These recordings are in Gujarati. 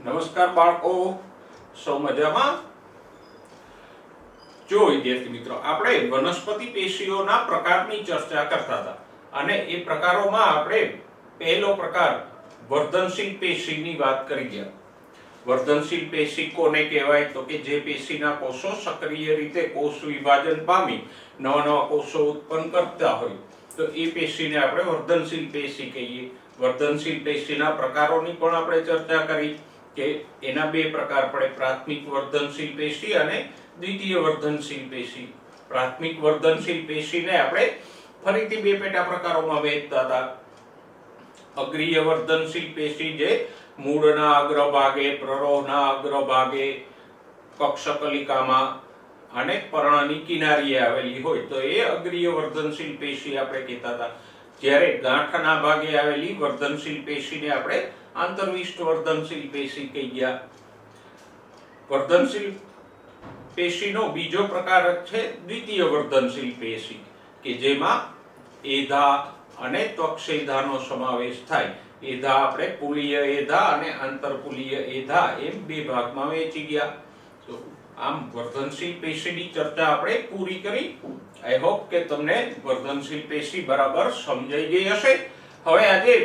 નમસ્કાર બાળકો, સૌ મજામાં? જો વિદ્યાર્થી મિત્રો, આપણે વનસ્પતિ પેશીઓના પ્રકારની ચર્ચા કરતા હતા અને એ પ્રકારોમાં આપણે પહેલો પ્રકાર વર્ધનશીલ પેશીની વાત કરી ગયા. વર્ધનશીલ પેશી કોને કહેવાય? તો કે જે પેશીના કોષો સક્રિય રીતે કોષ વિભાજન પામી નવા નવા કોષો ઉત્પન્ન કરતા હોય તો એ પેશીને આપણે વર્ધનશીલ પેશી કહીએ. વર્ધનશીલ પેશીના પ્રકારોની પણ આપણે ચર્ચા કરી કે એના બે પ્રકાર પડે, પ્રાથમિક વર્ધનશીલ પેશી અને દ્વિતીય વર્ધનશીલ પેશી. પ્રાથમિક વર્ધનશીલ પેશીને આપણે ફરીથી બે પેટા પ્રકારોમાં વહેંચતા હતા. અગ્રીય વર્ધનશીલ પેશી જે મૂળના અગ્રભાગે, પ્રરોહના અગ્રભાગે, કક્ષકલિકામાં અને પર્ણની કિનારીએ આવેલી હોય તો એ અગ્રીય વર્ધનશીલ પેશી આપણે કહેતા હતા. જ્યારે ગાંઠના ભાગે આવેલી વર્ધનશીલ પેશીને આપણે આંતરવિષ્ટ વર્ધનશીલ પેશી કહી ગયા. વર્ધનશીલ પેશીનો બીજો પ્રકાર છે દ્વિતીય વર્ધનશીલ પેશી કે જેમાં એધા અને ત્વક્ષેધાનો સમાવેશ થાય. એધા આપણે પુલીય એધા અને આંતરપુલીય એધા એમ બે ભાગમાં વહેંચી ગયા. તો આમ વર્ધનશીલ પેશીની ચર્ચા આપણે પૂરી કરી. આઈ હોપ કે તમને વર્ધનશીલ પેશી બરાબર સમજાઈ ગઈ હશે. હવે આજે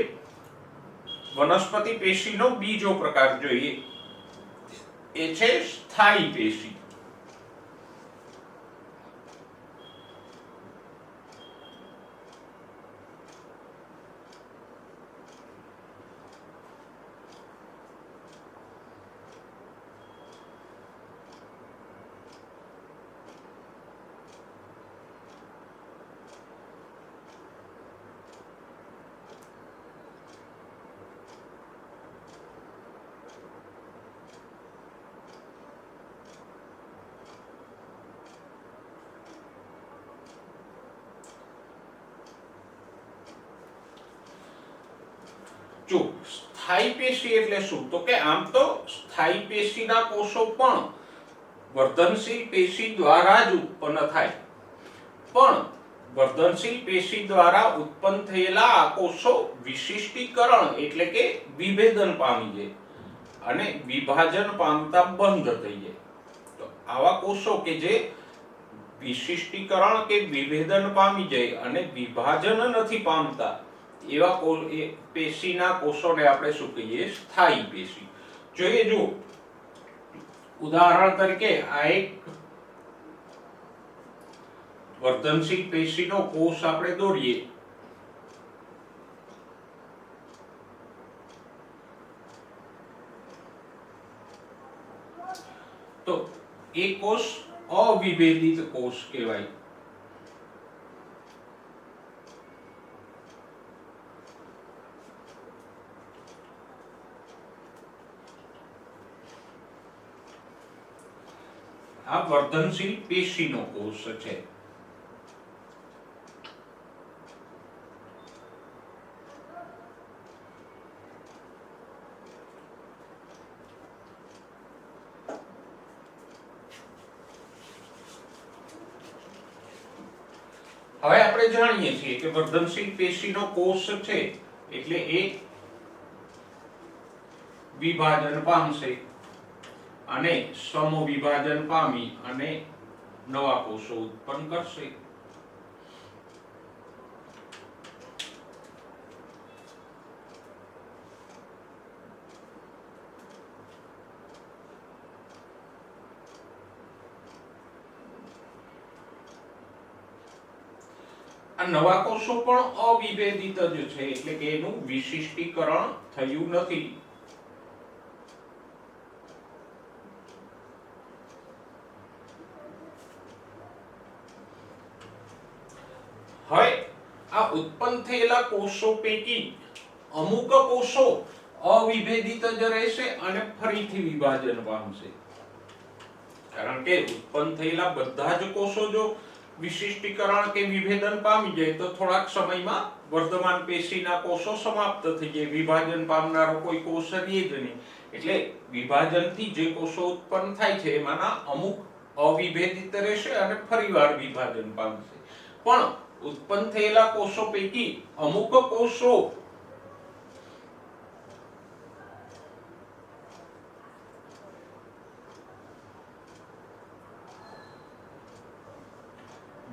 વનસ્પતિ પેશીનો બીજો પ્રકાર જોઈએ, એ છે સ્થાયી પેશી. જો સ્થાયી પેશી એટલે શું? તો કે આમ તો સ્થાયી પેશીના કોષો પણ વર્ધનશીલ પેશી દ્વારા જ ઉત્પન્ન થાય, પણ વર્ધનશીલ પેશી દ્વારા ઉત્પન્ન થયેલા આ કોષો વિશિષ્ટીકરણ એટલે કે વિભેદન પામી જાય અને વિભાજન પામતા બંધ થઈ જાય. તો આવા કોષો કે જે વિશિષ્ટીકરણ કે વિભેદન પામી જાય અને વિભાજન નથી પામતા એવા પેશીના કોષોને આપણે શું કહીએ? સ્થાયી પેશી. જોઈએ, જો ઉદાહરણ તરીકે આ એક વર્ધનશીલ પેશીનો કોષ આપણે દોરીએ તો એ કોષ અવિભેદિત કોષ કહેવાય. આ વર્ધનશીલ પેશીનો કોષ છે. હવે આપણે જાણીએ છીએ કે વર્ધનશીલ પેશીનો કોષ છે એટલે એ વિભાજન પામશે અને સમવિભાજન પામી અને નવા કોષો ઉત્પન્ન કરશે. આ નવા કોષો પણ અવિભેદિત જ છે એટલે કે એનું વિશિષ્ટીકરણ થયું નથી. હવે આ ઉત્પન્ન થયેલા કોષો પૈકી અમુક કોષો અવિભેદિત જ રહેશે અને ફરીથી વિભાજન પામશે. કારણ કે ઉત્પન્ન થયેલા બધા જ કોષો જો વિશિષ્ટીકરણ કે વિભેદન પામી જાય તો થોડાક સમયમાં વર્ધમાન પેશીના કોષો સમાપ્ત થઈ જાય, વિભાજન પામનારો કોઈ કોષ રહે જ નહીં. એટલે વિભાજનથી જે કોષો ઉત્પન્ન થાય છે એમાંના અમુક અવિભેદિત રહેશે અને ફરીવાર વિભાજન પામશે. પણ ઉત્પન્ન થયેલા કોષો પૈકી અમુક કોષો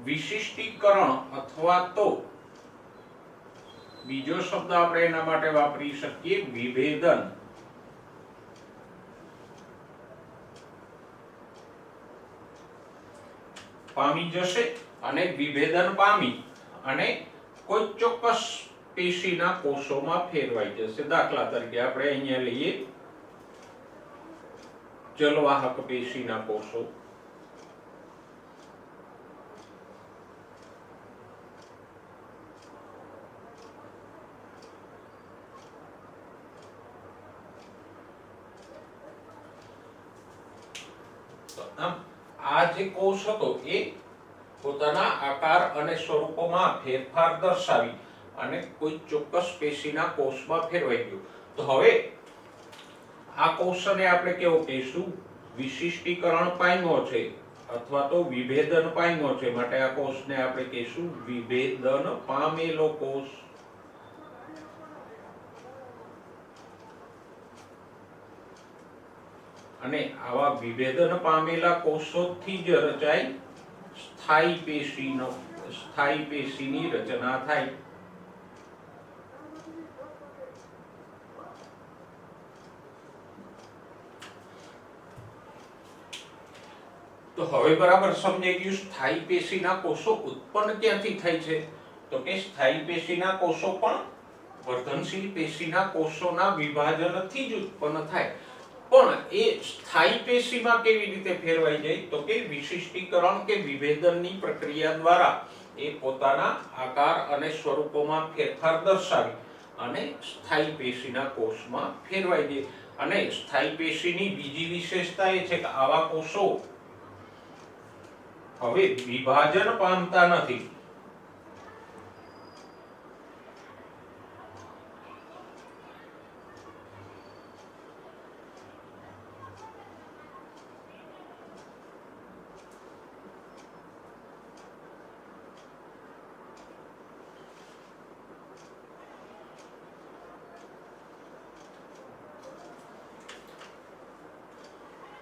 વિશિષ્ટીકરણ અથવા તો બીજો શબ્દ આપણે એના માટે વાપરી શકીએ વિભેદન પામી જશે અને વિભેદન પામી અને કોઈ ચોક્કસ પેશીના કોષોમાં ફેરવાઈ જશે. દાખલા તરીકે આપણે અહીંયા લઈએ જલવાહક પેશીના કોષો. આ જે કોષ હતો એ પોતાના આકાર અને સ્વરૂપોમાં ફેરફાર દર્શાવી અને કોઈ ચોક્કસ પેશીના કોષમાં ફેરવાઈ ગયો. તો હવે આ કોષને આપણે કેવો કહીશું? વિશિષ્ટીકરણ પામ્યો છે અથવા તો વિભેદન પામ્યો છે, માટે આ કોષને આપણે કહીશું વિભેદન પામેલો કોષ. અને આવા વિભેદન પામેલા કોષોથી જ રચાય સ્થાયી પેશીની રચના થાય. તો હવે બરાબર સમજાઈ ગયું સ્થાયી પેશીના કોષો ઉત્પન્ન ક્યાંથી થાય છે? તો કે સ્થાયી પેશીના કોષો પણ વર્ધનશીલ પેશીના કોષોના વિભાજનથી જ ઉત્પન્ન થાય. પણ એ સ્થાયી પેશીમાં કેવી રીતે ફેરવાઈ જાય? તો કે વિશિષ્ટીકરણ કે વિભેદનની પ્રક્રિયા દ્વારા એ પોતાના આકાર અને સ્વરૂપોમાં ફેરફાર દર્શાવી અને સ્થાયી પેશીના કોષમાં ફેરવાઈ જાય. અને સ્થાયી પેશીની બીજી વિશેષતા એ છે કે આવા કોષો હવે વિભાજન પામતા નથી.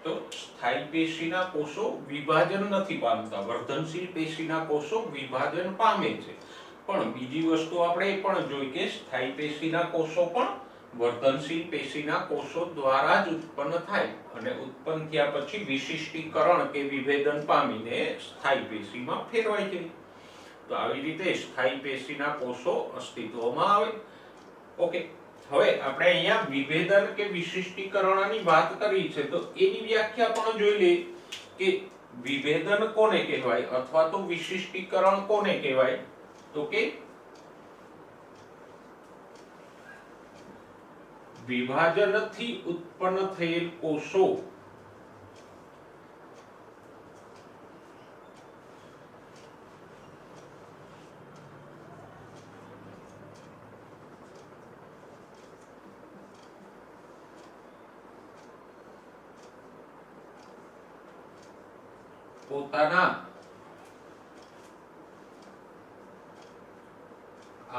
તો સ્થાયી પેશીના કોષો વિભાજન નથી પામતા, વર્ધનશીલ પેશીના કોષો વિભાજન પામે છે. પણ બીજી વસ્તુ આપણે એ પણ જોઈ કે સ્થાયી પેશીના કોષો પણ વર્ધનશીલ પેશીના કોષો દ્વારા જ ઉત્પન્ન થાય અને ઉત્પન્ન થયા પછી વિશિષ્ટીકરણ કે વિભેદન પામીને સ્થાયી પેશીમાં ફેરવાઈ જાય. તો આવી રીતે સ્થાયી પેશીના કોષો અસ્તિત્વમાં આવે. ઓકે, હવે આપણે અહીંયા વિભેદન કે વિશિષ્ટીકરણની વાત કરી છે, તો એની વ્યાખ્યા પણ જોઈ લઈએ કે વિભેદન કોને કહેવાય અથવા તો વિશિષ્ટીકરણ કોને કહેવાય? તો કે વિભાજનથી ઉત્પન્ન થયેલ કોષો પોતાના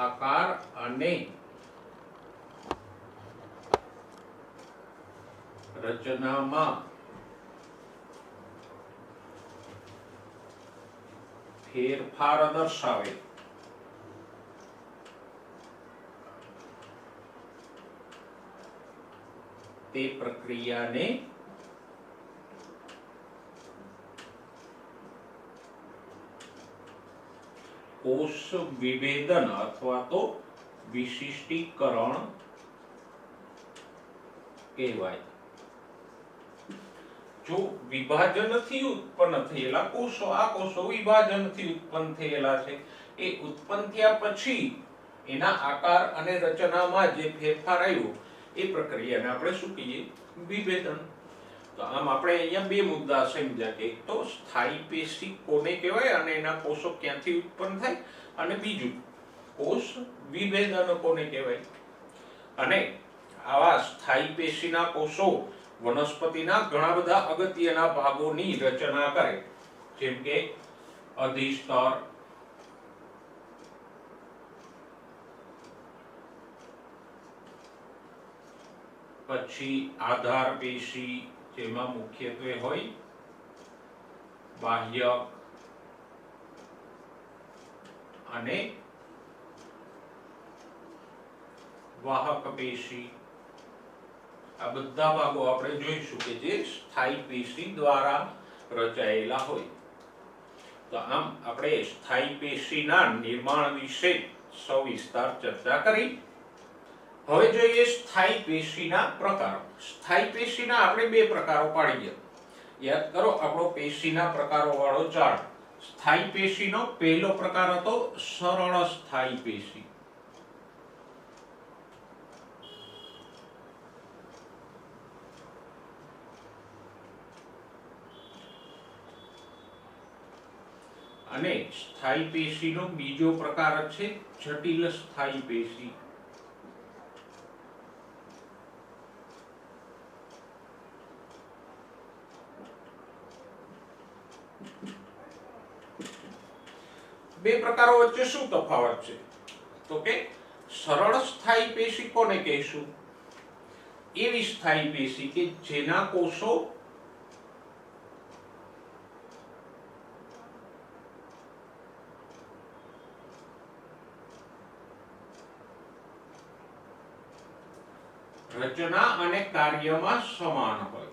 આકાર અને રચનામાં ફેરફાર દર્શાવે તે પ્રક્રિયાને કોષ વિભેદન અથવા તો વિશિષ્ટીકરણ કહેવાય. જો વિભાજનથી ઉત્પન્ન થયેલા કોષો, આ કોષો વિભાજનથી ઉત્પન્ન થયેલા છે, એ ઉત્પન્ન થયા પછી એના આકાર અને રચનામાં જે ફેરફાર આવ્યો એ પ્રક્રિયાને આપણે શું કહીએ? વિભેદન. તો આમ આપણે અહીંયા બે મુદ્દા સમજ્યા કે એક તો સ્થાયી પેશી કોને કહેવાય અને એના કોષો ક્યાંથી ઉત્પન્ન થાય, અને બીજું કોષ વિભેદન કોને કહેવાય. અને આવા સ્થાયી પેશીના કોષો વનસ્પતિના ઘણા બધા અગત્યના ભાગોની રચના કરે, જેમ કે અધિસ્તર, પછી આધાર પેશી, જેમાં મુખ્યત્વે હોય બાહ્યક અને વાહક પેશી. આ બધા ભાગો આપણે જોઈશું કે જે સ્થાયી પેશી દ્વારા રચાયેલા હોય. તો આમ આપણે સ્થાયી પેશીના નિર્માણ વિશે સવિસ્તાર ચર્ચા કરી. હવે જોઈએ સ્થાયી પેશીના પ્રકારો. સ્થાયી પેશીના આપણે બે પ્રકારો પાડીએ. યાદ કરો આપણો પેશીના પ્રકારો વાળો ચાર્ટ. સ્થાયી પેશીનો પહેલો પ્રકાર હતો સરળ સ્થાયી પેશી. અને સ્થાયી પેશીનો બીજો પ્રકાર છે જટિલ સ્થાયી પેશી. બે પ્રકારો વચ્ચે શું તફાવત છે? તો કે સરળ સ્થાયી પેશી કોને કહીશું? એવી સ્થાયી પેશી કે જેના કોષો રચના અને કાર્યમાં સમાન હોય.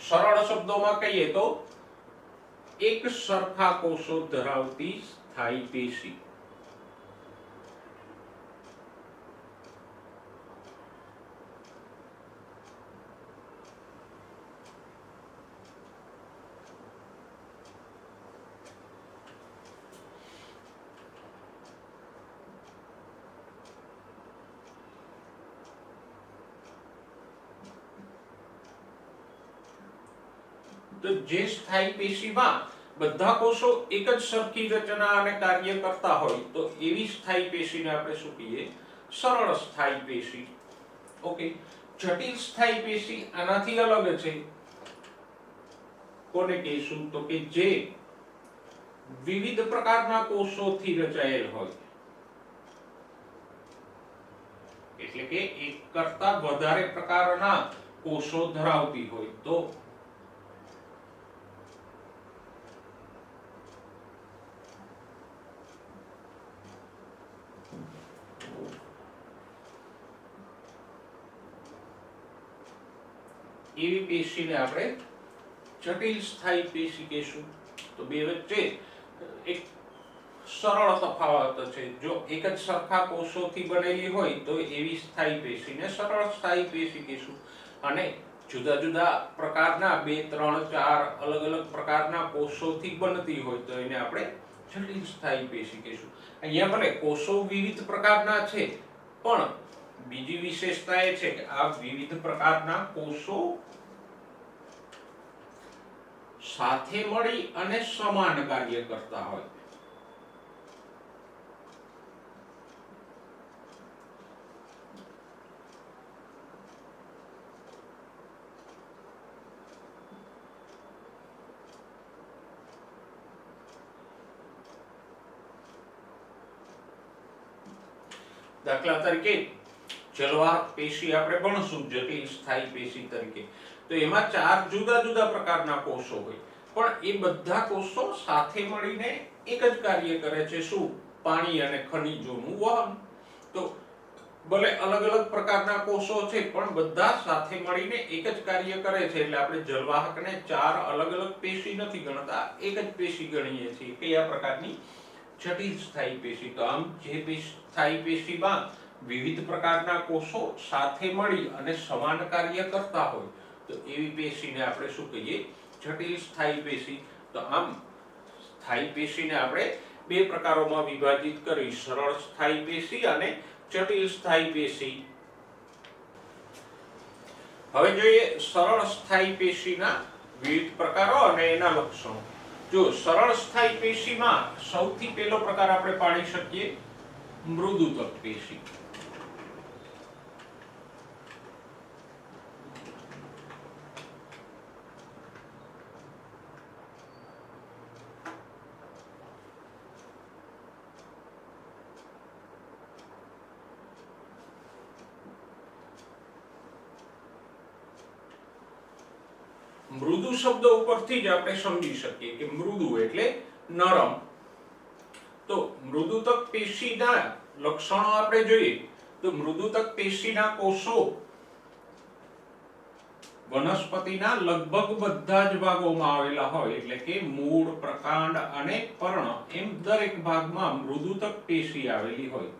સરળ શબ્દોમાં કહીએ તો એક સરખા કોષો ધરાવતી સ્થાયી પેશી. તો જે સ્થાયી પેશીમાં બધા કોષો એક જ સરખી રચના અને કાર્ય કરતા હોય તો એવી સ્થાયી પેશીને આપણે શું કહીએ? સરળ સ્થાયી પેશી. ઓકે. જટિલ સ્થાયી પેશી આનાથી અલગ છે. કોને કહીશું? તો કે જે વિવિધ પ્રકારના કોષોથી રચાયેલ હોય. એટલે કે એક કરતા વધારે પ્રકારના કોષો ધરાવતી હોય. તો એવી પેશીને આપણે જટિલ સ્થાયી પેશી કહીશું. તો બે વચ્ચે એક સરળ તફાવત છે. જો એક જ સરખા કોષોથી બનેલી હોય તો એવી સ્થાયી પેશીને સરળ સ્થાયી પેશી કહીશું. અને જુદા જુદા પ્રકારના 2, 3, 4 અલગ અલગ પ્રકારના કોષોથી બનતી હોય તો એને આપણે જટિલ સ્થાયી પેશી કહીશું. અહીંયા ભલે કોષો વિવિધ પ્રકારના છે પણ બીજી વિશેષતા એ છે કે આ વિવિધ પ્રકારના કોષો સાથે મળી અને સમાન કાર્ય કરતા હોય. દાખલા તરીકે જલવાહક પેશી આપણે ભણશું જટિલ સ્થાયી પેશી તરીકે. તો એમાં 4 જુદા જુદા પ્રકારના કોષો હોય પણ એ બધા કોષો સાથે મળીને એક જ કાર્ય કરે છે. શું? પાણી અને ખનિજોનું વહન. તો ભલે અલગ અલગ પ્રકારના કોષો છે પણ બધા સાથે મળીને એક જ કાર્ય કરે છે. એટલે આપણે જલવાહકને 4 અલગ અલગ પેશી નથી ગણતા, એક જ પેશી ગણીએ છીએ. કયા પ્રકારની? જટિલ સ્થાયી પેશી. તો આમ જે સ્થાયી પેશીમાં વિવિધ પ્રકારના કોષો સાથે મળી અને સમાન કાર્ય કરતા હોય તો એવી પેશીને આપણે શું કહીએ? જટિલ સ્થાયી પેશી. તો આમ સ્થાયી પેશીને આપણે બે પ્રકારોમાં વિભાજિત કરી: સરળ સ્થાયી પેશી અને જટિલ સ્થાયી પેશી. હવે જોઈએ સરળ સ્થાયી પેશીના વિવિધ પ્રકારો અને એના લક્ષણો. જો સરળ સ્થાયી પેશીમાં સૌથી પહેલો પ્રકાર આપણે પાડી શકીએ મૃદુતક પેશી. મૃદુ શબ્દ ઉપરથી જ આપણે સમજી શકીએ કે મૃદુ એટલે નરમ. તો મૃદુતક પેશીના લક્ષણો આપણે જોઈએ તો મૃદુતક પેશીના કોષો વનસ્પતિના લગભગ બધા જ ભાગોમાં આવેલા હોય, એટલે કે મૂળ, પ્રકાંડ અને પર્ણ એમ દરેક ભાગમાં મૃદુતક પેશી આવેલી હોય.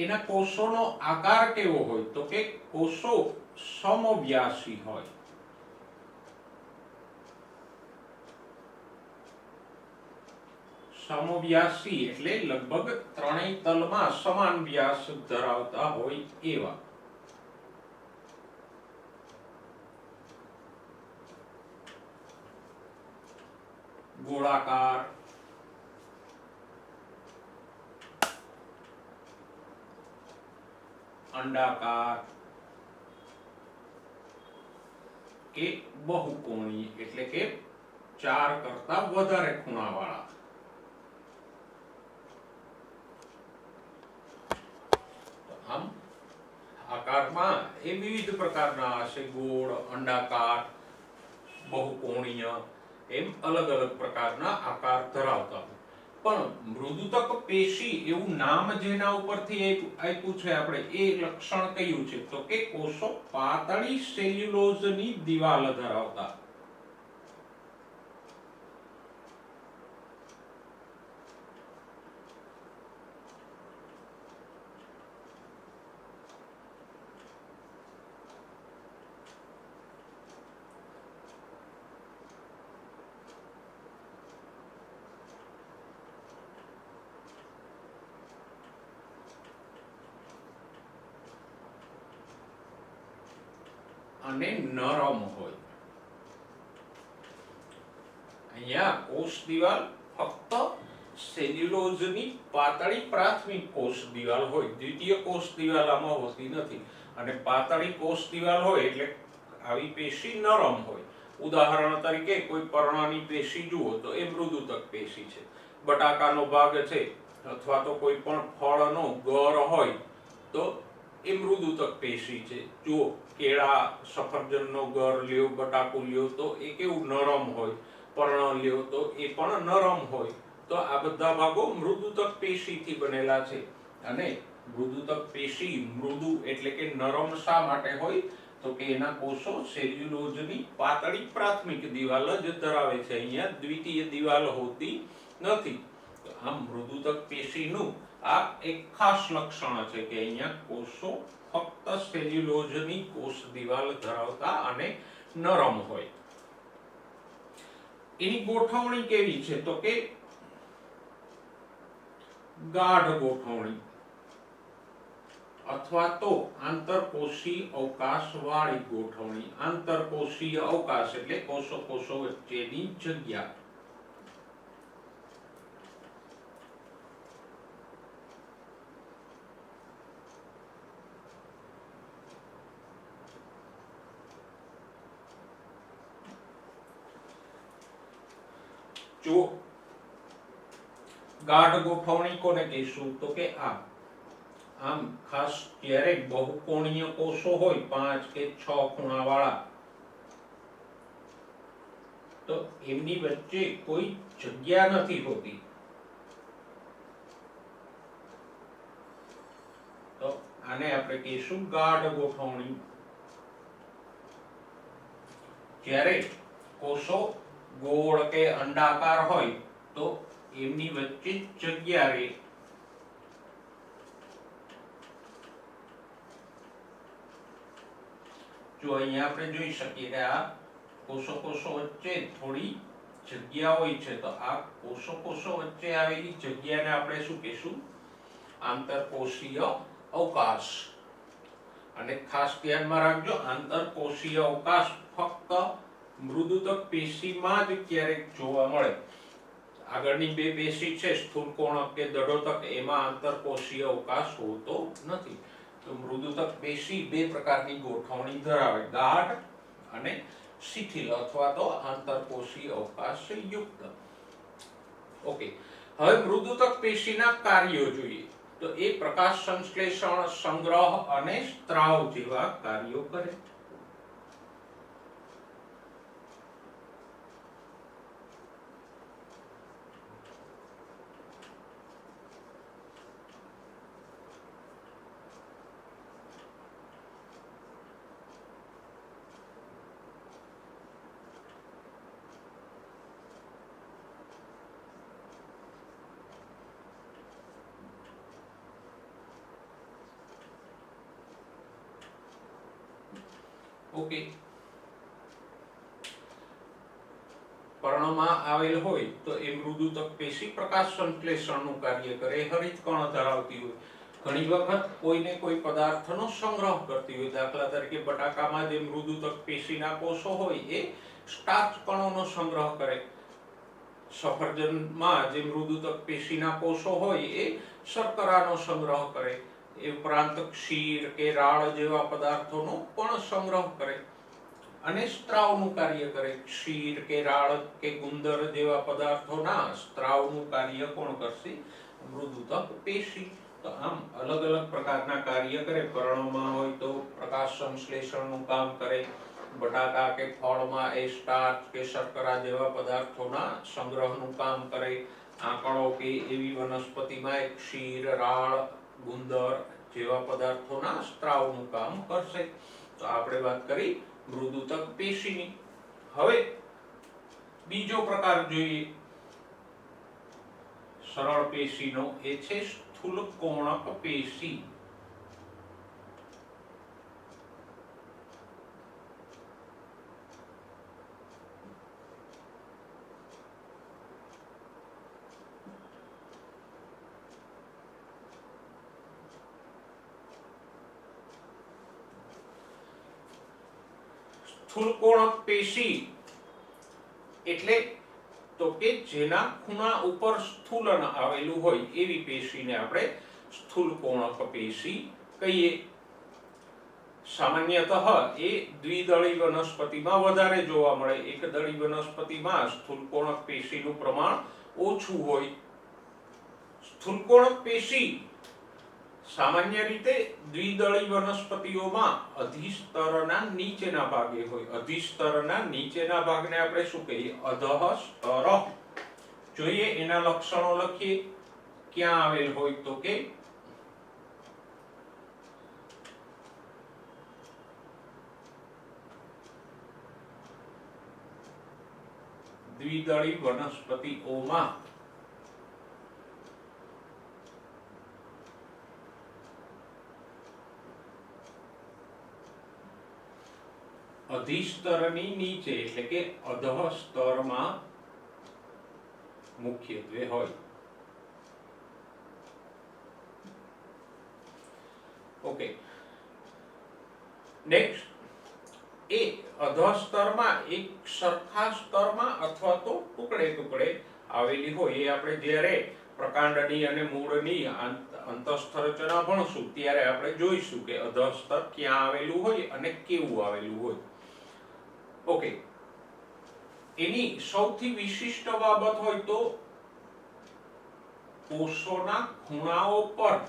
એના કોષોનો આકાર કેવો હોય તો કે કોષો સમવ્યાસી હોય. સમવ્યાસી એટલે લગભગ ત્રણેય તલમાં સમાન વ્યાસ ધરાવતા હોય એવા. ગોળાકાર, અંડાકાર કે બહુકોણીય એટલે કે 4 કરતા વધારે ખૂણાવાળા. આમ આકારમાં એ વિવિધ પ્રકારના હશે, ગોળ, અંડાકાર, બહુકોણીય એમ અલગ અલગ પ્રકારના આકાર ધરાવતા હોય. પણ મૃદુતક પેશી એવું નામ જેના ઉપરથી આપ્યું છે આપણે, એ લક્ષણ કયું છે તો કે કોષો પાતળી સેલ્યુલોઝની દિવાલ ધરાવતા. અને નરમ હોય. અહીંયા કોષ દિવાલ ફક્ત સેલ્યુલોઝની પાતળી પ્રાથમિક કોષ દિવાલ હોય, દ્વિતીય કોષ દિવાલ આમાં હોતી નથી. અને પાતળી કોષ દિવાલ હોય એટલે આવી પેશી નરમ હોય. ઉદાહરણ તરીકે કોઈ પર્ણની પેશી જુઓ તો એ મૃદુતક પેશી છે. બટાકાનો ભાગ છે અથવા તો કોઈ પણ ફળનો ગર હોય તો એ મૃદુતક પેશી છે. જુઓ, કેળા, સફરજનનો ગર લ્યો, બટાકું લ્યો તો એ કેવું નરમ હોય, પર્ણ લ્યો તો એ પણ નરમ હોય. તો આ બધા ભાગો મૃદુતક પેશીથી બનેલા છે. અને મૃદુતક પેશી મૃદુ એટલે કે નરમ શા માટે હોય તો કે એના કોષો સેલ્યુલોઝની પાતળી પ્રાથમિક દિવાલ જ ધરાવે છે, અહીંયા દ્વિતીય દિવાલ હોતી નથી. તો આમ મૃદુતક પેશીનું આ એક ખાસ લક્ષણ છે કે અહીંયા કોષો ફક્ત સેલ્યુલોઝની કોષ દિવાલ ધરાવતા અને નરમ હોય. એની ગોઠવણી કેવી છે તો કે ગાઢ ગોઠવણી અથવા તો આંતરકોષીય અવકાશ વાળી ગોઠવણી. આંતરકોષીય અવકાશ એટલે કોષો કોષો વચ્ચેની જગ્યા. જો ગાઢ ગોઠવણી કોને કહીશું તો કે આમ ખાસ જ્યારે બહુકોણીય કોષો હોય 5 કે 6 ખૂણા વાળા, તો એમની વચ્ચે કોઈ જગ્યા નથી હોતી, તો આને આપણે કહીશું ગાઢ ગોઠવણી. જ્યારે કોષો ગોળ કે અંડાકાર હોય તો એમની વચ્ચે જગ્યા રહે. જો અહીંયા આપણે જોઈ શકીએ કે આ કોષો વચ્ચે થોડી જગ્યા હોય છે, તો આ કોષો વચ્ચે આવેલી જગ્યાને આપણે શું કહીશું? આંતરકોષીય અવકાશ. અને ખાસ ધ્યાનમાં રાખજો, આંતરકોષીય અવકાશ ફક્ત મૃદુતક પેશીમાં જ ક્યારેક જોવા મળે. આગળની બે પેશી છે, સ્થૂળકોણક કે દડોતક, એમાં આંતરકોષીય અવકાશ હોતો નથી. તો મૃદુતક પેશી બે પ્રકારની ગોઠવણી ધરાવે, ગાઢ અને શિથિલ અથવા તો આંતરકોષીય અવકાશ યુક્ત. ઓકે, હવે મૃદુતક પેશીના કાર્યો જોઈએ. તો એ પ્રકાશ સંશ્લેષણ, સંગ્રહ અને સ્ત્રાવ જેવા કાર્યો કરે. ઓકે, પર્ણમાં આવેલ હોય તો એ મૃદુતક પેશી પ્રકાશ સંશ્લેષણનું કાર્ય કરે. હરિતકણ ધરાવતી હોય, ઘણી વખત કોઈને કોઈ પદાર્થનો સંગ્રહ કરતી હોય. દાખલા તરીકે બટાકામાં જે મૃદુતક પેશીના કોષો હોય એ સ્ટાર્ચ કણોનો સંગ્રહ કરે. સફરજનમાં જે મૃદુતક પેશીના કોષો હોય એ શર્કરાનો સંગ્રહ કરે. એ ઉપરાંત ક્ષીર કે રાળ જેવા પદાર્થોનો પણ સંગ્રહ કરે અને સ્ત્રાવનું કાર્ય કરે. ક્ષીર કે રાળ કે ગુંદર જેવા પદાર્થોના સ્ત્રાવનું કાર્ય કોણ કરશે? મૃદુતક પેશી. તો આમ અલગ અલગ પ્રકારના કાર્ય કરે. પર્ણમાં હોય તો પ્રકાશ સંશ્લેષણનું કામ કરે. બટાકા કે ફળમાં એ સ્ટાર્ચ કે શર્કરા જેવા પદાર્થોના સંગ્રહનું કામ કરે. આંકડો કે એવી વનસ્પતિમાં એક ક્ષીર, રાળ, ગુંદર જેવા પદાર્થોના સ્ત્રાવનું કામ કરશે. તો આપણે વાત કરી મૃદુતક પેશીની. હવે બીજો પ્રકાર જોઈએ સરળ પેશીનો, એ છે સ્થૂલકોણક પેશી. સ્થૂલકોણક પેશી એટલે તો કે જેના ખૂણા ઉપર સ્થૂલન આવેલું હોય એવી પેશીને આપણે સ્થૂલકોણક પેશી કહીએ. સામાન્યતઃ એ દ્વિદળી વનસ્પતિમાં વધારે જોવા મળે. એકદળી વનસ્પતિમાં સ્થૂલકોણક પેશીનું પ્રમાણ ઓછું હોય. સ્થૂલકોણક પેશી સામાન્ય રીતે દ્વિદળી વનસ્પતિઓમાં અધિસ્તરના નીચેના ભાગે હોય. અધિસ્તરના નીચેના ભાગને આપણે શું કહીએ? અધઃ સ્તર. જોઈએ એના લક્ષણો લખીએ. ક્યાં આવેલ હોય તો કે દ્વિદળી વનસ્પતિઓમાં અધિસ્તરની નીચે એટલે કે અધઃ સ્તરમાં મુખ્યત્વે હોય. ઓકે, નેક્સ્ટ, એ અધઃ સ્તરમાં એક સરખા સ્તરમાં અથવા તો ટુકડે ટુકડે આવેલી હોય. એ આપણે જ્યારે પ્રકાંડની અને મૂળની અંતઃસ્થ રચના ભણશું ત્યારે આપણે જોઈશું કે અધઃ સ્તર ક્યાં આવેલું હોય અને કેવું આવેલું હોય. ઓકે, એની સૌથી વિશિષ્ટ બાબત હોય તો કોષોના ખૂણાઓ પર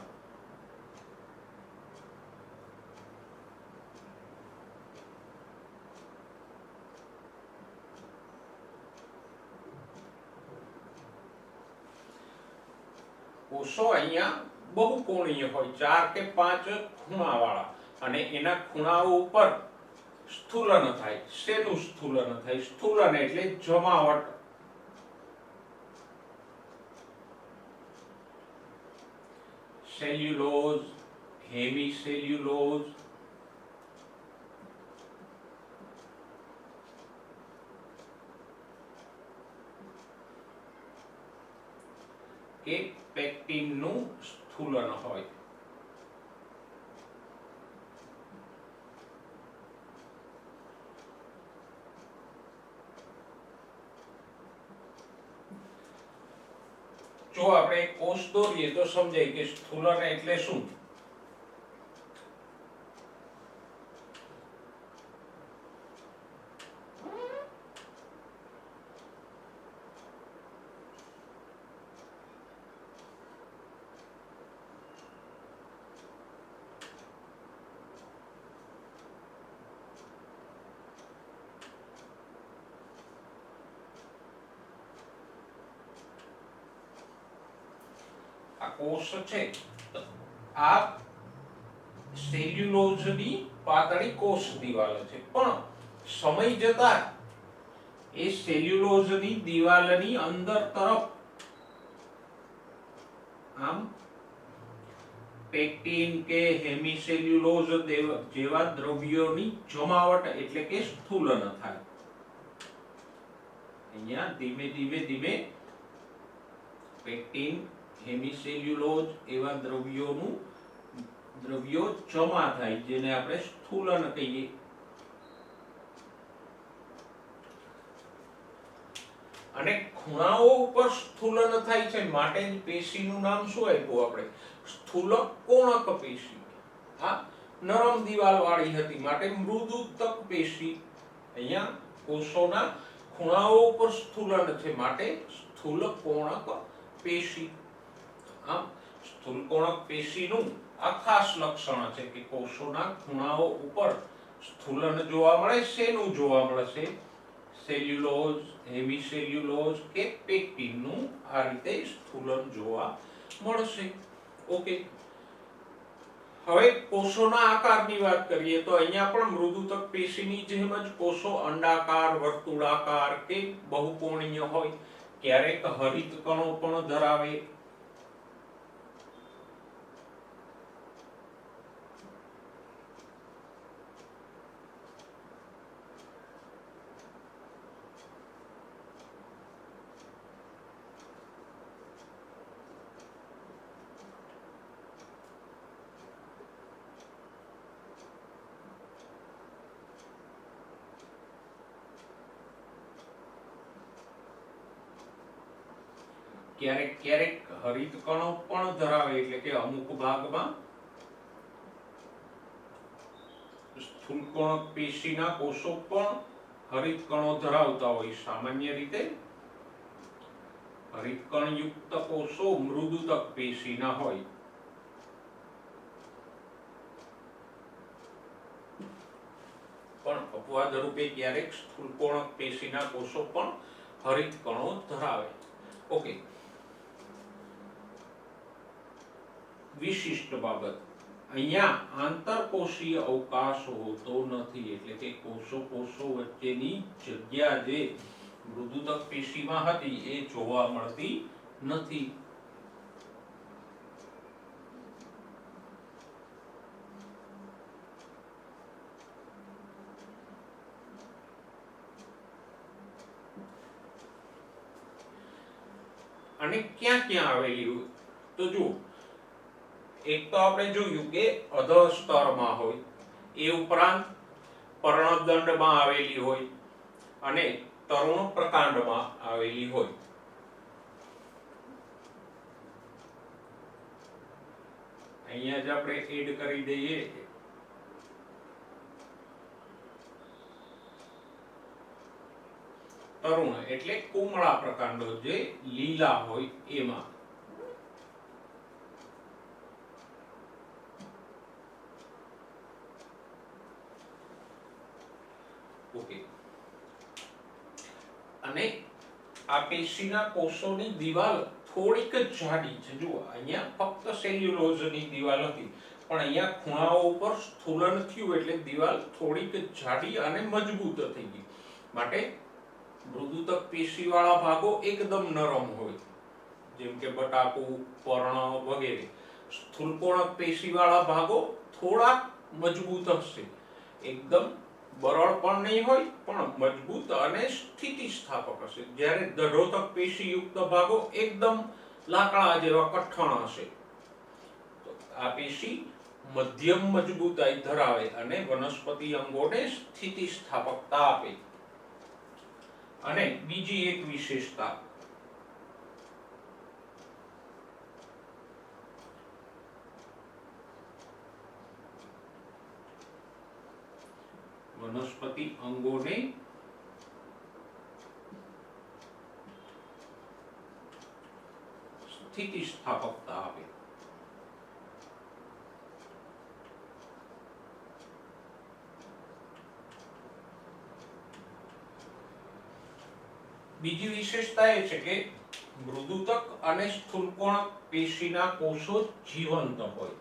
કોષો અહીંયા બહુકોણીય હોય, 4 કે 5 ખૂણા વાળા, અને એના ખૂણાઓ ઉપર સ્થૂલન થાય. શેનું સ્થૂલન થાય? સ્થૂલન એટલે જમાવટ. સેલ્યુલોઝ, હેમિસેલ્યુલોઝ, કે પેક્ટિનનું સ્થૂલન હોય. જો આપણે કોષ દોરીએ તો સમજાય કે સ્થૂલન એટલે શું. આ કોષ છે, આ સેલ્યુલોઝની પાતળી કોષ દિવાલ છે, પણ સમય જતા એ સેલ્યુલોઝની દિવાલની અંદર તરફ આમ પેક્ટિન કે હેમિસેલ્યુલોઝ જેવા દ્રવ્યોની જમાવટ એટલે કે સ્થૂલન થાય. અહીંયા ધીમે ધીમે પેક્ટિન હેમિસેલ્યુલોઝ એવા દ્રવ્યો જમા થાય જેને આપણે સ્થૂલન કહીએ. અને ખૂણાઓ ઉપર સ્થૂલન થાય છે માટે પેશીનું નામ શું આપ્યું આપણે? સ્થૂલક કોણક પેશી. આ નરમ દિવાલ વાળી હતી માટે મૃદુતક પેશી. અહીંયા કોષોના ખૂણાઓ ઉપર સ્થૂલન છે માટે સ્થૂલક કોણક પેશી. આમ સ્થૂલકોણક પેશીનું આ ખાસ લક્ષણ છે કે કોષોના ખૂણાઓ ઉપર સ્થૂલન જોવા મળે. શેનું જોવા મળશે? સેલ્યુલોઝ, હેમિસેલ્યુલોઝ કે પેક્ટિનનું આ રીતે સ્થૂલન જોવા મળશે. ઓકે, હવે કોષોના આકારની વાત કરીએ તો અહીંયા પણ મૃદુતક પેશીની જેમ જ કોષો અંડાકાર, વર્તુળાકાર કે બહુકોણીય હોય. ક્યારેક હરિત કણો પણ ધરાવે. ક્યારેક હરિત કણો પણ ધરાવે એટલે કે અમુક ભાગમાં સ્થૂલકોણક પેશીના કોષો પણ હરિત કણો ધરાવતા હોય. સામાન્ય રીતે હરિત કણયુક્ત કોષો મૃદુતક પેશીના હોય. પણ અપવાદ રૂપે ક્યારેક સ્થૂલકોણક પેશીના કોષો પણ હરિત કણો ધરાવે. ઓકે, વિશિષ્ટ બાબત, અહીંયા આંતરકોષીય અવકાશ હોતો નથી એટલે કે કોષો વચ્ચેની જગ્યા જે મૃદુતક પેશીમાં હતી એ જોવા મળતી નથી. અને ક્યાં આવેલી હોય તો જુઓ, એક તો આપણે જોયું કે અધઃ સ્તરમાં હોય, એ ઉપરાંત પર્ણદંડમાં આવેલી હોય અને તરુણ પ્રકાંડમાં આવેલી હોય. અહીંયા જ આપણે એડ કરી દઈએ. તરુણ એટલે કુમળા પ્રકાંડો જે લીલા હોય એમાં. ઓકે, અને આ પેશીના કોષોની દિવાલ થોડીક જ જાડી છે. જુઓ, અહીંયા ફક્ત સેલ્યુલોઝની દિવાલ હતી, પણ અહીંયા ખૂણાઓ ઉપર સ્થૂલન થયું એટલે દિવાલ થોડીક જાડી અને મજબૂત થઈ ગઈ. માટે મૃદુતક પેશીવાળા ભાગો એકદમ નરમ હોય, જેમ કે બટાકુ, પર્ણ વગેરે. સ્થૂલકોણક પેશીવાળા ભાગો થોડા મજબૂત હશે, એકદમ બરડ પણ નહીં હોય પણ મજબૂત અને સ્થિતિસ્થાપક હશે. જ્યારે દઢોતક પેશીયુક્ત ભાગો એકદમ લાકડા જેવા કઠણ હશે. તો આ પેશી મધ્યમ મજબૂતાઈ ધરાવે અને વનસ્પતિ અંગોને સ્થિતિસ્થાપકતા આપે. અને બીજી એક વિશેષતા, વનસ્પતિ અંગોને સ્થિતિસ્થાપકતા આપે. બીજી વિશેષતા એ છે કે મૃદુતક અને સ્થૂલકોણક પેશીના કોષો જીવંત હોય.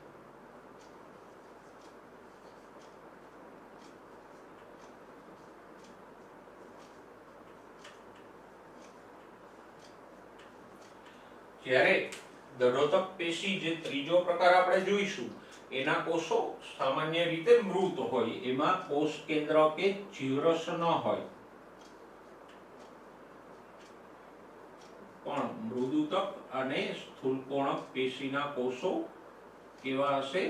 જ્યારે દળોતક પેશી, જે ત્રીજો પ્રકાર આપણે જોઈશું, એના કોષો સામાન્ય રીતે મૃત હોય, એમાં કોષ કેન્દ્ર કે જીવરસ ન હોય. પણ મૃદુતક અને સ્થૂલકોણક પેશીના કોષો કેવા હશે?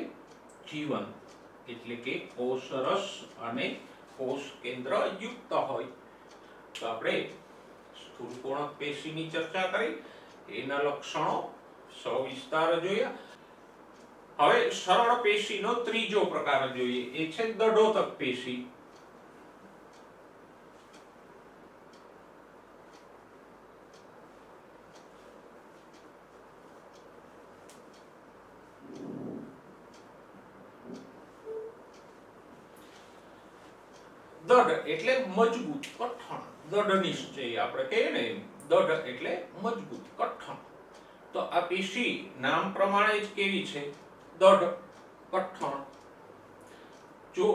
જીવંત, એટલે કે કોષરસ અને કોષ કેન્દ્ર યુક્ત હોય. તો આપણે સ્થૂલકોણક પેશીની ચર્ચા કરી, એના લક્ષણો સવિસ્તાર જોયા. હવે સરળ પેશીનો ત્રીજો પ્રકાર જોઈએ, એ છે દળોતક પેશી. દઢ એટલે મજબૂત, કઠણ. દઢ નિશ્ચય આપણે કહીએ ને, દઢ એટલે મજબૂત, કઠણ. તો આ પેશી નામ પ્રમાણે જ કેવી છે? દઢ, કઠણ. જો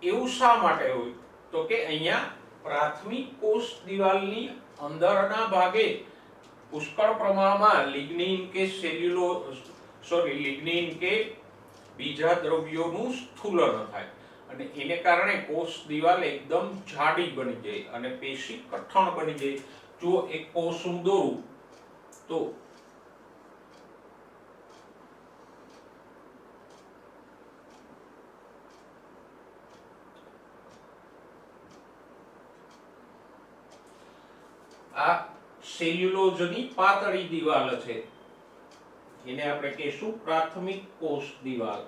એવું શા માટે હોય? તો કે અહીંયા પ્રાથમિક કોષ દિવાલની અંદરના ભાગે પુષ્કળ પ્રમાણમાં લિગ્નિન કે લિગ્નિન કે બીજા દ્રવ્યોનું સ્થૂલન થાય, અને એને કારણે કોષ દિવાલ એકદમ જાડી બની જાય અને પેશી કઠણ બની જાય. જો એક કોષ હું દોરું તો આ સેલ્યુલોઝની પાતળી દિવાલ છે, એને આપણે કહીશું પ્રાથમિક કોષ દિવાલ.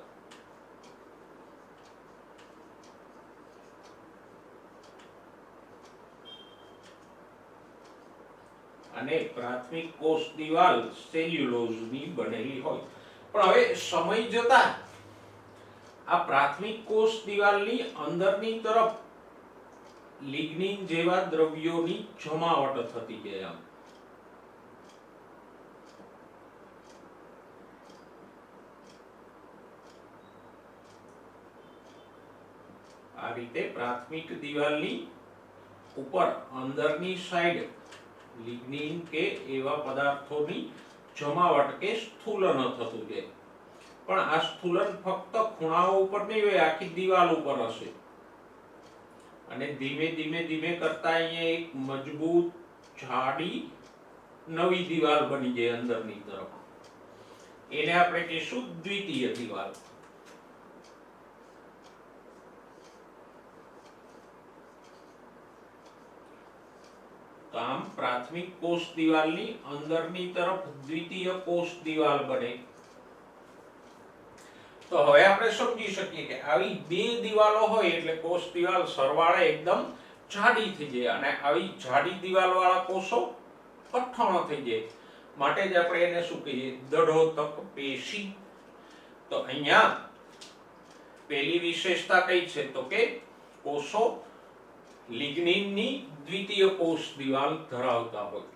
અને પ્રાથમિક કોષ દિવાલ સેલ્યુલોઝની બનેલી હોય. પણ હવે સમય જતા આ પ્રાથમિક કોષ દિવાલની અંદરની તરફ લિગ્નિન જેવા દ્રવ્યોની જમાવટ થતી જાય. આ રીતે પ્રાથમિક દિવાલની ઉપર અંદરની સાઈડ લિગ્નિન કે એવા પદાર્થોની જમાવટ કે સ્થૂલન થતું જાય. પણ આ સ્થૂલન ફક્ત ખૂણાઓ ઉપર નહીં હોય, આખી દિવાલ ઉપર હશે. અને ધીમે ધીમે ધીમે કરતા અહીંયા એક મજબૂત જાડી નવી દિવાલ બની જાય અંદરની તરફ. એને આપણે કહીશું દ્વિતીય દિવાલ. તો આમ પ્રાથમિક કોષ દિવાલની અંદરની તરફ દ્વિતીય કોષ દિવાલ બને. તો હવે આપણે સમજી શકીએ કે આવી બે દિવાલો હોય એટલે કોષ દિવાલ સરવાળે એકદમ જાડી થઈ જાય, અને આવી જાડી દિવાલ વાળા કોષો કઠણ થઈ જાય. માટે જ આપણે એને શું કહીએ? દળોતક પેશી. તો અહીંયા પહેલી વિશેષતા કઈ છે? તો કે કોષો લિગ્નિનની દ્વિતીય કોષ દિવાલ ધરાવતા હોય.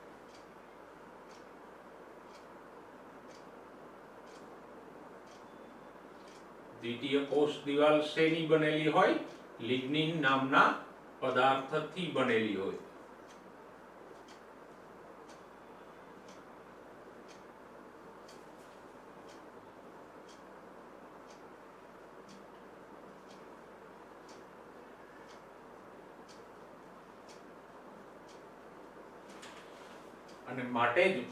દ્વિતીય કોષ દિવાલ શેની બનેલી હોય? લિગ્નિન નામના પદાર્થથી બનેલી હોય. અને માટે જ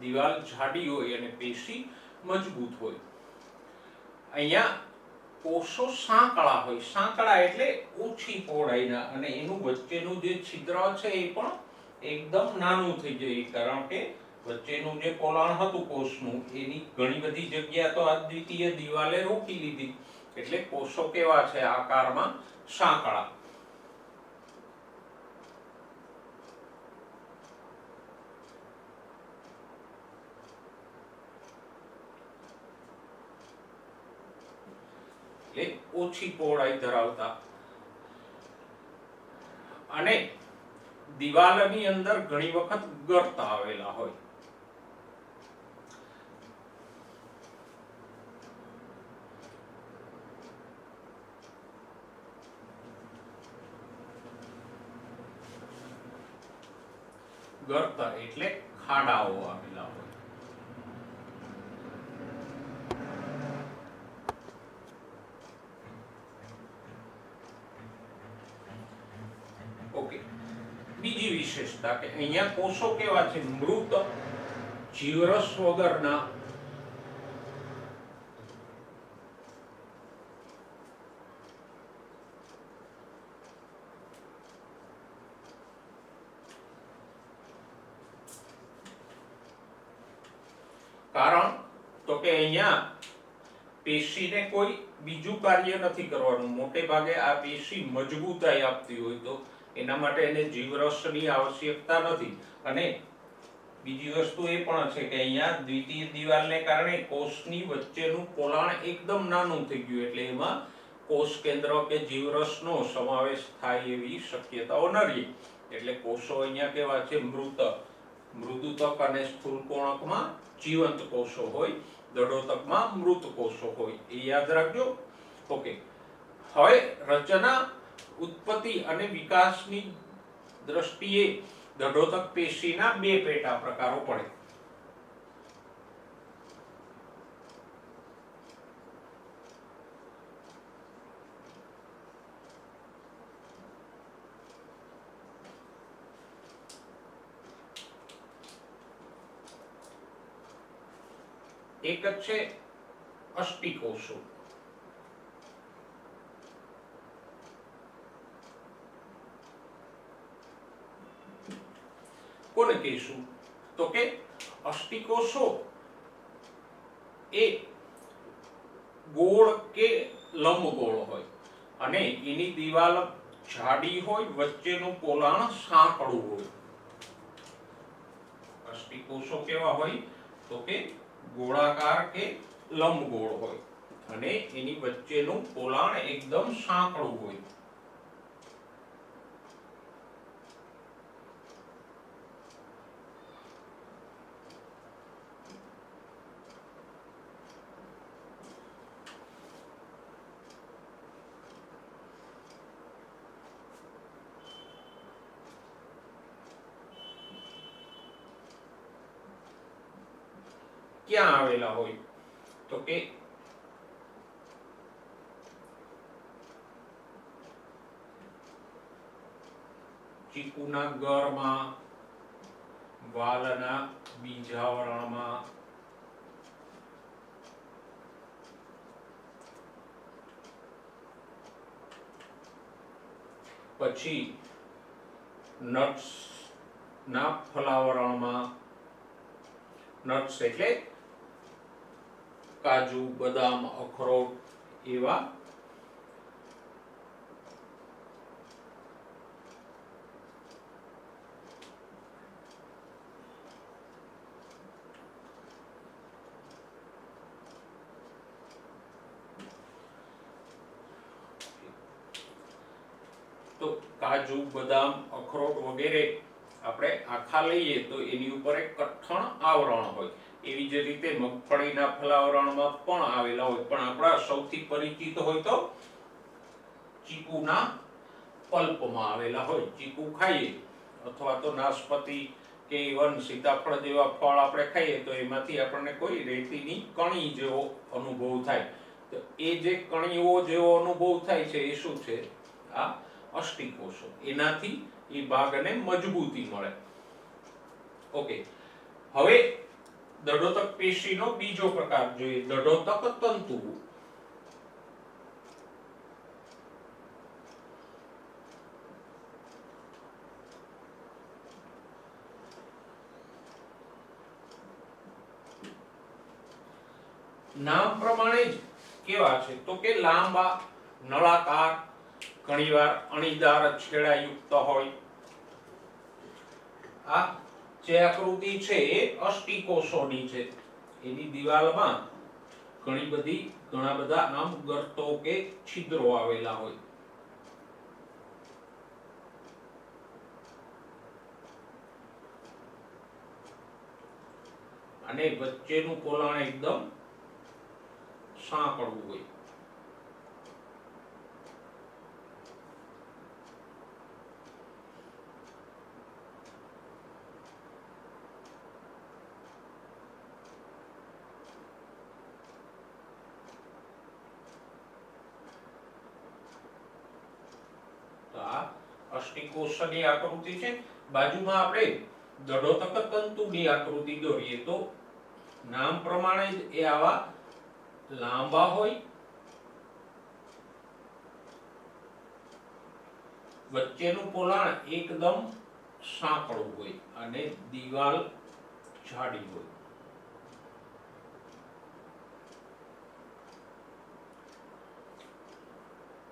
દિવાલ જાડી હોય અને પેશી મજબૂત હોય. અહીંયા કોષો સાંકળા હોય. સાંકળા એટલે ઓછી પહોળાઈના, અને એનું વચ્ચેનું જે છિદ્ર છે એ પણ એકદમ નાનું થઈ જાય, કારણ કે વચ્ચેનું જે પોલાણ હતું કોષનું એની ઘણી બધી જગ્યા તો આ દ્વિતીય દિવાલે રોકી લીધી, એટલે કોષો કેવા છે? આકારમાં સાંકળા. એટલે ઓછી પહોળાઈ ધરાવતા. અને દિવાલની અંદર ઘણી વખત ગર્ત આવેલા હોય. ગર્ત એટલે ખાડાઓ આવેલા હોય. ઓકે, બીજી વિશેષતા કે અહીંયા કોષો કેવા છે? મૃત, જીવરસ વગરના. કારણ તો કે અહીંયા પેશીને કોઈ બીજું કાર્ય નથી કરવાનું. મોટે ભાગે આ પેશી મજબૂતાઈ આપતી હોય તો એના માટે એને જીવરસની આવશ્યકતા નથી. અને બીજી વસ્તુ એ પણ છે કે અહીંયા દ્વિતીય દિવાલને કારણે કોષની વચ્ચેનું પોલાણ એકદમ નાનું થઈ ગયું, એટલે એમાં કોષ કેન્દ્ર કે જીવરસનો સમાવેશ થાય એવી શક્યતાઓ ન રહી. એટલે કોષો અહીંયા કેવા છે? મૃત. મૃદુતક અને સ્થૂલકોણકમાં જીવંત કોષો હોય, દડોતકમાં મૃત કોષો હોય, એ યાદ રાખજો. ઓકે, હવે રચના, ઉત્પત્તિ અને વિકાસની દ્રષ્ટિએ દડોતક પેશીના બે પેટા પ્રકારો પડે. એક જ છે અષ્ટિકોષો. કોને કહીશું? તો કે અષ્ટિકોષો એ ગોળ કે લંબગોળ હોય, અને એની દિવાલ જાડી હોય, વચ્ચેનું પોલાણ સાંકડું હોય. અષ્ટિકોષો કેવા હોય? તો કે ગોળાકાર કે લંબગોળ હોય, અને એની વચ્ચેનું પોલાણ એકદમ સાંકડું હોય. ક્યાં આવેલા હોય? તો કે ચીકુના ગરમાં, વાલના બીજાવરણમાં, પછી નટ્સ ના ફલાવરણમાં. નટ્સ એટલે કાજુ, બદામ, અખરોટ એવા. તો કાજુ, બદામ, અખરોટ વગેરે આપણે આખા લઈએ તો એની ઉપર એક કઠણ આવરણ હોય. એવી જ રીતે મગફળીના ફલાવરણમાં પણ આવેલા હોય, પણ આપણા સૌથી પરિચિત હોય તો ચીકુના પલ્પમાં આવેલા હોય. ચીકુ ખાઈએ અથવા તો નાશપતિ કે ઇવન સીતાફળ જેવા ફળ આપણે ખાઈએ તો એમાંથી આપણને કોઈ રેતીની કણી જેવો અનુભવ થાય. તો એ જે કણીઓ જેવો અનુભવ થાય છે એ શું છે? આ અષ્ટિકોષો. એનાથી એ ભાગને મજબૂતી મળે. ઓકે, હવે દડોતક પેશીનો બીજો પ્રકાર જોઈએ, દડોતક તંતુ. નામ પ્રમાણે જ કેવા છે તો કે લાંબા, નળાકાર, ઘણીવાર અણીદાર છેડાયુક્ત હોય. આ જે આકૃતિ છે એ અષ્ટિકોષોની છે. એની દિવાલમાં ઘણા બધા આમ ગર્તો કે છિદ્રો આવેલા હોય. અને વચ્ચેનું પોલાણ એકદમ સાંકડું હોય. અષ્ટિકોષની આકૃતિ છે. બાજુમાં આપણે દડોતક તંતુની આકૃતિ દોરીએ તો નામ પ્રમાણે જ એ આવા લાંબા હોય, વચ્ચેનું પોલાણ એકદમ સાંકડું હોય અને દિવાલ જાડી હોય.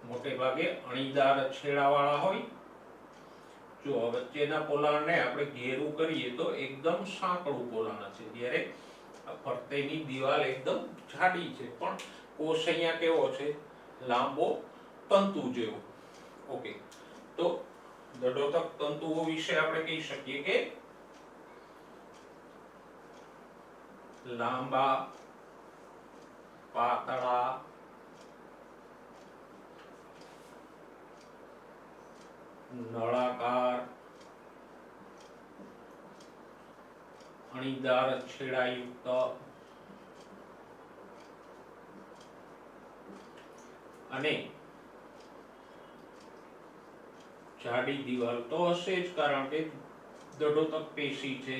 મોટે ભાગે અણીદાર છેડાવાળા હોય. જો વચ્ચેના પોલાણને આપણે ઘેરું કરીએ તો એકદમ સાંકડું પોલાણ છે, જ્યારે ફરતેની દિવાલ એકદમ જાડી છે, પણ કોષ અહીંયા કેવો છે, લાંબો, તંતુ જેવો. ઓકે, તો દડોતક તંતુઓ વિશે આપણે કહી શકીએ કે લાંબા, પાતળા, નળાકાર, અણીદાર છેડાયુક્ત અને જાડી દિવાલ તો હશે જ, કારણ કે દડોતક પેશી છે.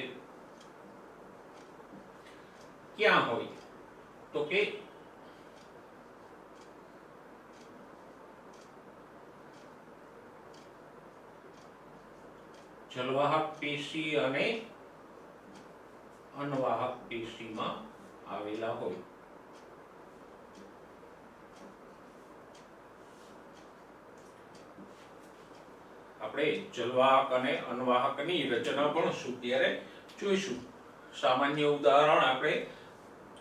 ક્યાં હોય તો કે જલવાહક પેશી અને અનવાહક પેશીમાં આવેલા હોય. આપણે જલવાહક અને અનવાહકની રચના ભણશું ત્યારે જોઈશું. સામાન્ય ઉદાહરણ આપણે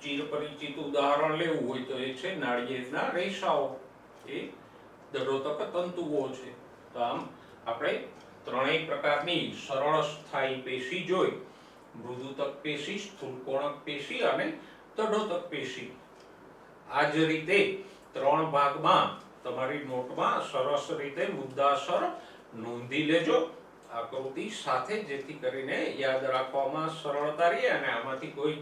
ચિરપરિચિત ઉદાહરણ લેવું હોય તો એ છે નાળિયેરના રેસાઓ. એ દડોતક તંતુઓ છે. તો આમ આપણે ત્રણેય પ્રકારની સરળ સ્થાયી પેશી જોઈ: મૃદુતક પેશી, સ્થૂલકોણક પેશી અને દડોતક પેશી. આ જ રીતે ત્રણ ભાગમાં તમારી નોટમાં સરસ રીતે મુદ્દાસર નોંધી લેજો આકૃતિ સાથે, જેથી કરીને યાદ રાખવામાં સરળતા રહે અને આમાંથી કોઈ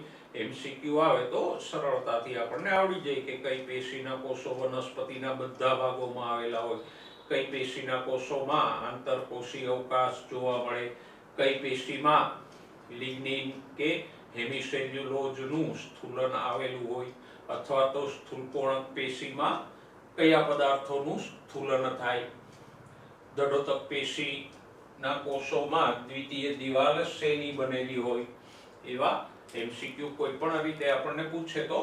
MCQ આવે તો સરળતાથી આપણને આવડી જાય કે કઈ પેશીના કોષો વનસ્પતિના બધા ભાગોમાં આવેલા હોય, કઈ પેશીના કોષોમાં આંતરકોષી અવકાશ જોવા મળે, કઈ પેશીમાં લિગ્નિન કે હેમિસેલ્યુલોઝનું સ્થૂલન આવેલું હોય, અથવા તો સ્થૂલકોણક પેશીમાં કયા પદાર્થોનું સ્થૂલન થાય. દડોતક પેશીના કોષોમાં દ્વિતીય દિવાલ શેની બનેલી હોય. એવા MCQ કોઈ પણ રીતે આપણને પૂછે તો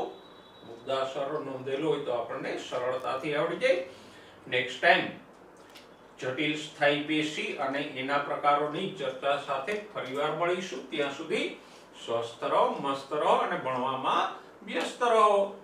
મુદ્દાસર નોંધેલો હોય તો આપણને સરળતાથી આવડી જાય. નેક્સ્ટ ટાઈમ જટિલ સ્થાયી પેશી અને એના પ્રકારોની ચર્ચા સાથે ફરીવાર મળીશું. ત્યાં સુધી સ્વસ્થ રહો, મસ્ત રહો અને ભણવામાં વ્યસ્ત રહો.